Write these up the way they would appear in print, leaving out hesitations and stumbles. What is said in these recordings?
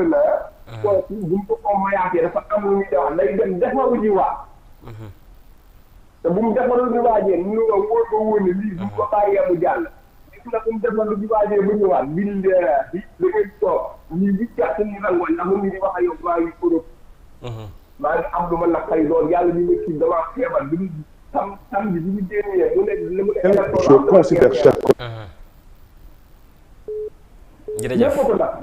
la. kooku bu ñu ko mayaatee dafa am lu muy wax day dem defaru ji waat. te bu mu defaru ji waajee ñu nga wóor ko wóor ne lii bu ko bàyyee mu jàll. gis nga bu mu defaru ji waajee bu ñëwaat bi ñu dee da ngay toog ñu wiccaat ñu rangoon ndax mu ngi di wax ak yow maa ngi Europe. maa ngi am lu ma naqari lool yàlla ñu ngi ci damaa feebar bi ñu samedi bi ñu génnee mu ne je considère cher jërëjëf ko nag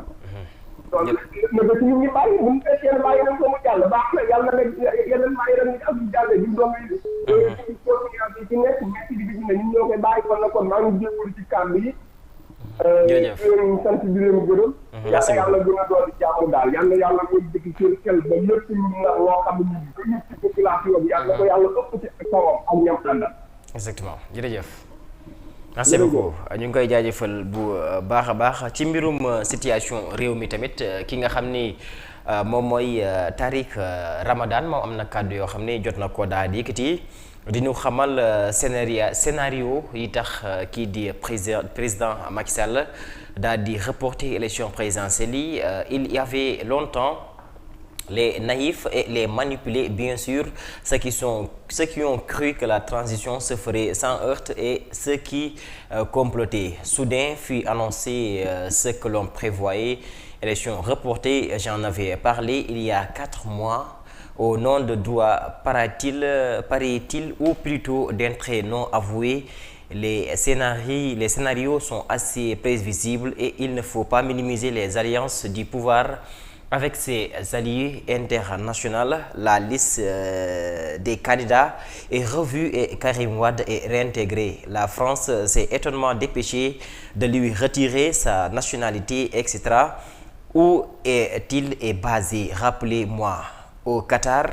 donc na ko ci ñu ngi bàyyi bu mu fekkee ne bàyyi nañ ko mu jàll baax na yàlla nag yeneen bàyyi nañ ak jàlle bi doom yi ci nekk métti bi gis ne ñun ñoo koy bàyyi kon na kon maa ngi jégalu ci kàddu yi jërëjëf sant di leen gërëm yàlla gën a doon jàmm daal yàlla mooy dëkk seen xel ba lépp ñu na loo xam ne ñu gën ci population bi yàlla ko yàlla ëpp ci kawam ak ñam àndal exactement jërëjëf merci beaucoup ñu ngi koy jaajëfal bu baax a baax ci mbirum situation réew mi tamit ki nga xam ni moom mooy Tariq Ramadan moom am na kàddu yoo xam ne jot na ko daal di yëkkati di ñu xamal scénario yi tax kii di président Macky Sall daal di reporter élection présidentielle yi il y avait longtemps les naïfs et les manipulés, bien sûr, ceux qui ont cru que la transition se ferait sans heurts et ceux qui complotaient. Soudain fut annoncé ce que l'on prévoyait, élection reportée, j'en avais parlé il y a 4 mois, au nom de droits, paraît-il, ou plutôt d'entrées non avouées. Les scénarios sont assez prévisibles et il ne faut pas minimiser les alliances du pouvoir. Avec ses alliés internationaux, la liste des candidats est revue et Karim Wade est réintégré. La France s'est étonnamment dépêchée de lui retirer sa nationalité, etc. Où est-il basé? Rappelez-moi. Au Qatar.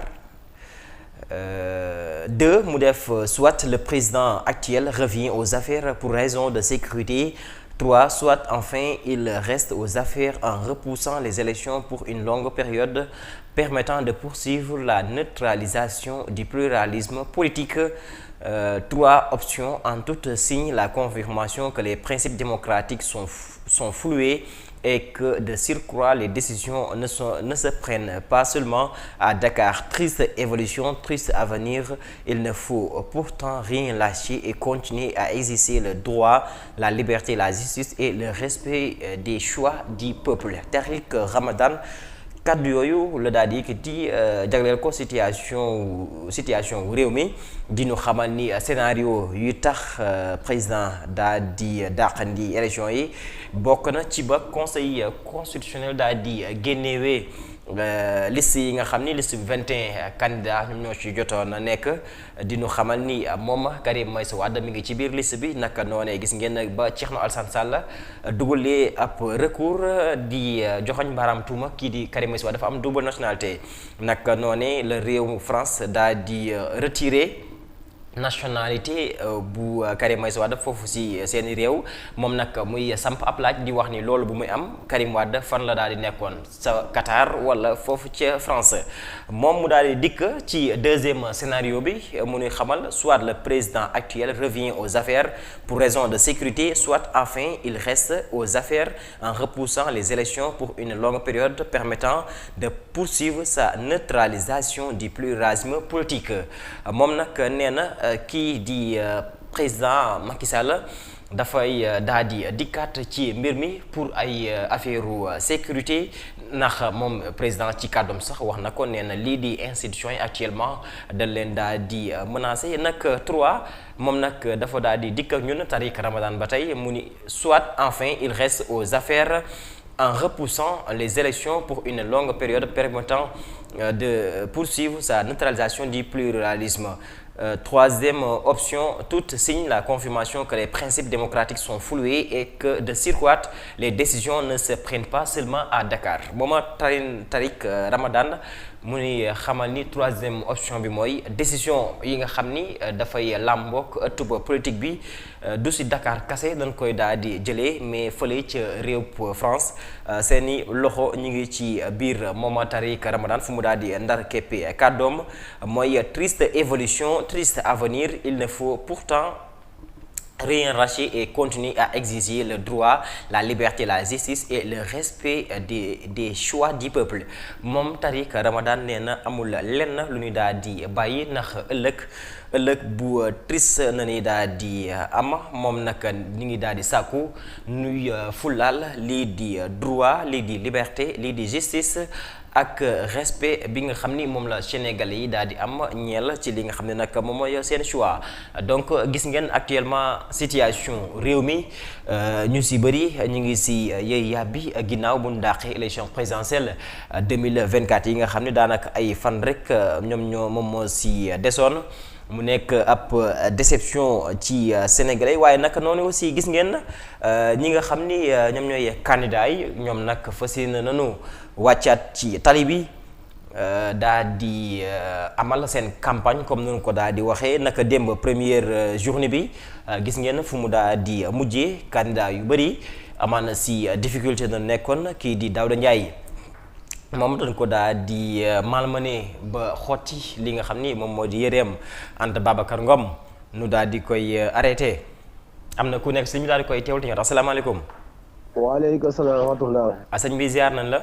2. mu def soit le président actuel revient aux affaires pour raison de sécurité. 3. Soit enfin il reste aux affaires en repoussant les élections pour une longue période permettant de poursuivre la neutralisation du pluralisme politique. 3 options en tout signe la confirmation que les principes démocratiques sont floués et que de surcroît les décisions ne se prennent pas seulement à Dakar. Triste évolution, triste avenir. Il ne faut pourtant rien lâcher et continuer à exercer le droit, la liberté, la justice et le respect des choix du peuple. Tariq Ramadan kaddu yooyu la daal di yëkkati jagleel ko situation réew mi di ñu xamal ni scénario yu tax président daal di dàqandi élection yi bokk na ci ba conseil constitutionnel daal di génnewee liste yi nga xam ni liste 21 candidats ñoom ñoo ci jotoon na nekk di ñu xamal ni moom Karim Meïssa Wade mi ngi ci biir liste bi naka noonee gis ngeen ba Thierno Alassane Sall dugalee ab recours di joxoñ baaraam tuuma kii di Karim Meïssa Wade dafa am double nationalité naka noonee la réew France daal di retiré nationalité bu Karim Meïssa Wade foofu si seeni réew moom nag muy samp ab laaj di wax ni loolu bu muy am Karim Wade fan la daal di nekkoon sa Qatar wala foofu ca France moom mu daal di dikk ci deuxième scénario bi mu nuy xamal soit le président actuel revient aux affaires pour raison de sécurité soit enfin il reste aux affaires en repoussant les élections pour une longue période permettant de poursuivre sa neutralisation du pluralisme politique moom nag nee na kii di président Macky Sall dafay daal di dikkaat ci mbir mi pour ay affaire sécurité ndax moom président ci kàddoom sax wax na ko nee na lii di institution yi actuellement dañ leen daal di menacé nag 3 moom nag dafa daal di dikk ak ñun Tariq Ramadan ba tey mu ni soit enfin il reste aux affaires en repoussant les élections pour une longue période permettant de poursuivre sa neutralisation du pluralisme. Troisième option, tout signe la confirmation que les principes démocratiques sont floués et que de surcroît les décisions ne se prennent pas seulement à Dakar. Mooma Tariq Ramadan mu ni xamal ni troisième option bi mooy décision yi nga xam ni dafay làmbook ëttub politique bi du si Dakar kase dañ koy daal di jëlee mais fële ca réew France seeni loxo ñu ngi ci biir Mooma Tariq Ramadan fu mu daal di ndar képpi kàddoom mooy triste évolution, triste avenir. Il ne faut pourtant rien lâcher et continue à exiger le droit, la liberté, la justice et le respect des choix du peuple moom Tariq Ramadan nee na amul lenn lu ñuy daal di bàyyi ndax ëllëg bu triste na ni daal di am moom nag ñu ngi daal di sàkku nuy fulaal lii di droit lii di liberté lii di justice ak respect bi nga xam ni moom la Sénégalais yi daal di am ñeel ci li nga xam ne nag moom mooy seen choix donc gis ngeen actuellement situation réew mi ñu si bëri ñu ngi si yëy yàbbi ginnaaw bu ñu dàqee élection présidentielle 2024 yi nga xam ne daanaka ay fan rek moom moo si desoon mu nekk ab déception ci sénégalais waaye nag noonu aussi gis ngeen ñi nga xam ni ñoom ñooy candidats yi ñoom nag fas yéene nañu wàccaat ci tali bi daa di amal seen campagne comme noonu ko daa di waxee naka démb première journée bi gis ngeen fu mu daa di mujjee candidat yu bëri amaana si difficulté na nekkoon kii di Daouda Ndiaye moom dañ ko daa di malmené ba xotti li nga xam ni moom moo di yëreem Anta Babacar Ngom nu daal di koy arrêté am na ku nekk si ñu daal di koy teewul ti nga asalaamaaleykum. waaleykum salaam wa rahmatulah. sëñ bi ziar nañ la.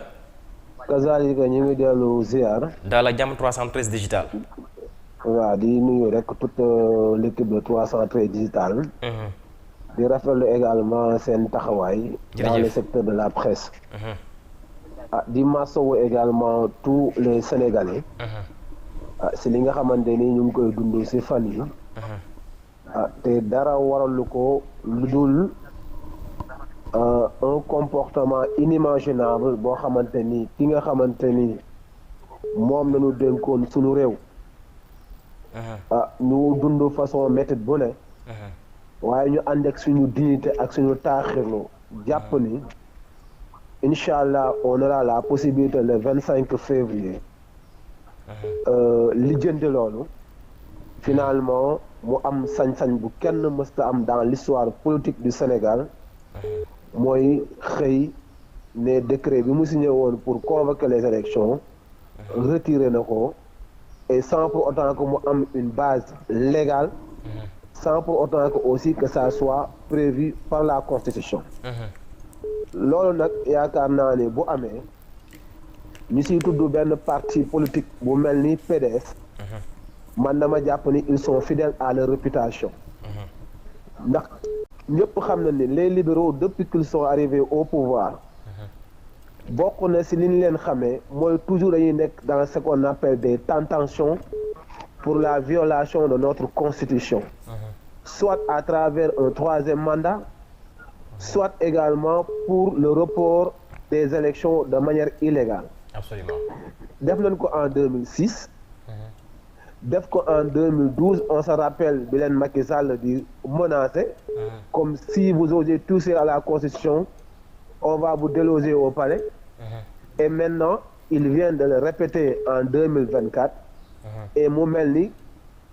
kazaalika ñu ngi dellu ziar. daal ak jàmm 313 digital. waaw di nuyu rek toute l'équipe de 313 digital. di rafetlu également seen taxawaay. dans le secteur de la presse. di masawu également tous les Sénégalais. si li nga xamante ni ñu ngi koy dund si fan yi. te dara waralu ko lu dul un comportement inimaginable boo xamante ni ki nga xamante ni moom nañu dénkoon suñu réew. ñu dund façon méthode bu ne. waaye ñu ànd ak suñu dignité ak suñu taaxirlu jàpp ni. incha allah on aura la possibilité le 25 février. lijjanti loolu. finalement mu am sañ-sañ bu kenn mësta am dans l'histoire politique du Sénégal. mooy xëy ne décret bi mu signé woon pour convoquer les élections. retiré na ko. et sans pour autant que mu am une base légale. sans pour autant que aussi que ça soit prévu par la Constitution. loolu nag yaakaar naa ne bu amee ñu siy tudd benn parti politique bu mel ni PDS. man dama jàpp ni ils sont fidèles à leur réputation. ndax ñëpp xam na ni les libéraux depuis qu'ils sont arrivés au pouvoir. bokk na si li ñu leen xamee mooy toujours dañuy nekk dans ce qu'on appelle des tentations pour la violation de notre constitution. soit à travers un troisième mandat. soit également pour le report des élections de manière illégale. Absolument. def nañ ko en 2006. def ko en 2012 on se rappelle bi leen Macky Sall di menacer. comme si vous osez toucher à la Constitution on va vous déloger au palais. et maintenant il vient de le répéter en 2024. et mu mel ni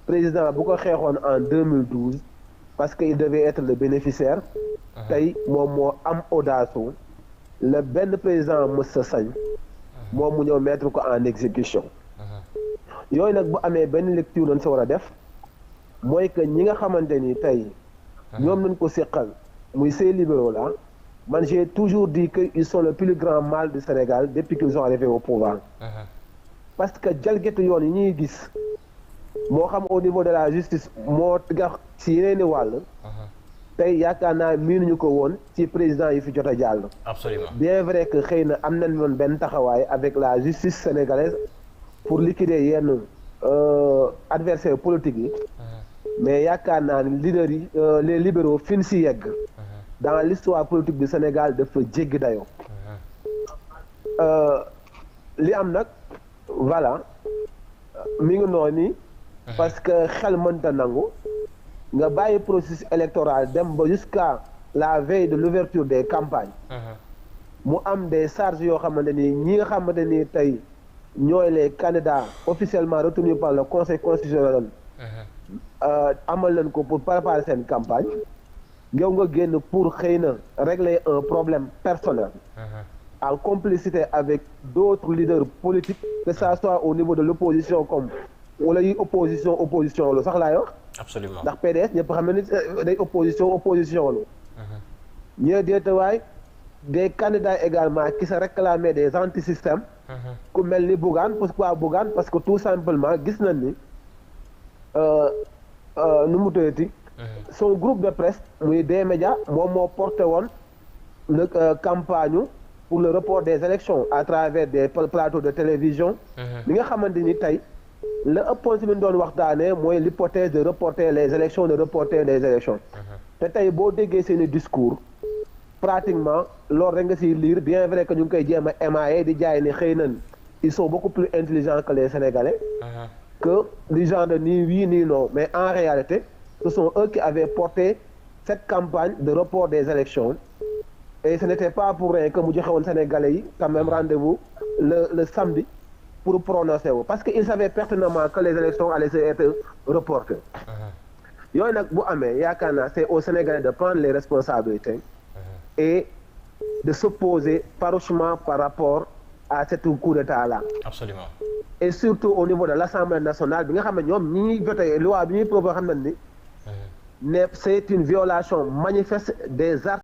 président bu ko xeexoon en 2012 parce que il devait être le bénéficiaire. tey moom moo am audace le benn président mës sa sañ moom mu ñëw mettre ko en exécution. yooyu nag bu amee benn lecture lañ sa war a def mooy que ñi nga xamante ni tey ñoom nañ ko séqal muy ces libéraux là man j'ai toujours dit que ils sont le plus grand mal du Sénégal depuis qu'ils sont arrivés au pouvoir. parce que jalgati yoon yi ñuy gis moo xam au niveau de la justice moo nga si yeneen i wàll. tey yaakaar naa miinuñu ko woon ci président yi fi jot a jàll. Absolument. bien vrai que xëy na am nañ woon benn taxawaay avec la justice sénégalaise pour liquider yenn adversaires politiques yi. mais yaakaar naa ni leaders yi les libéraux fi ñu si yegg. dans l'histoire politique du Sénégal dafa jéggi dayoo. li am nag voilà mi ngi noonu nii. parce que xel mënta nangu. nga bàyyi processus électoral dem ba jusqu'à la veille de l'ouverture des campagnes. mu am des charges yoo xamante ni ñi nga xamante ni tey ñooy les candidats officiellement retenus par le conseil constitutionnel. amal leen ko pour préparer seen campagne. yow nga génn pour xëy na régler un problème personnel. en complicité avec d'autres leaders politiques que ça soit au niveau de l'opposition comme wala yi opposition lu sax laay wax. absolument ndax PDS ñëpp xam ne ni day opposition la. ñu ne déetawaay des candidats également qui se réclamaient des antisystèmes. ku mel ni Bougane pourquoi Bougane parce que tout simplement gis nañ ni nu mu tëddati. son groupe de presse muy des médias moom moo porté woon le campagne pour le report des élections à travers des plateaux de télévision. li nga xamante ni tey la ëppoon si li ñu doon waxtaanee mooy l'hypothèse de reporter les élections te tey boo déggee seeni discours pratiquement loolu rek nga siy lire bien vrai que ñu ngi koy jéem a émaillé di jaay ni xëy nañ ils sont beaucoup plus intelligents que les Sénégalais. que du genre de ni oui ni non mais en réalité ce sont eux qui avaient porté cette campagne de report des élections et ce n'était pas pour rien que mu joxe woon Sénégalais yi quand même rendez-vous le samedi pour prononcer wu parce que ils savaient pertinemment que les élections allaient être reportées. yooyu nag bu amee yaakaar naa c'est aux Sénégalais de prendre les responsabilités et de s'opposer farouchement par rapport à cet coup d'état là. Absolument. Et surtout au niveau de l'Assemblée nationale bi nga xam ne ñoom ñi ñuy voté loi bi ñuy proposé xam nañ ni ne c'est une violation manifeste des articles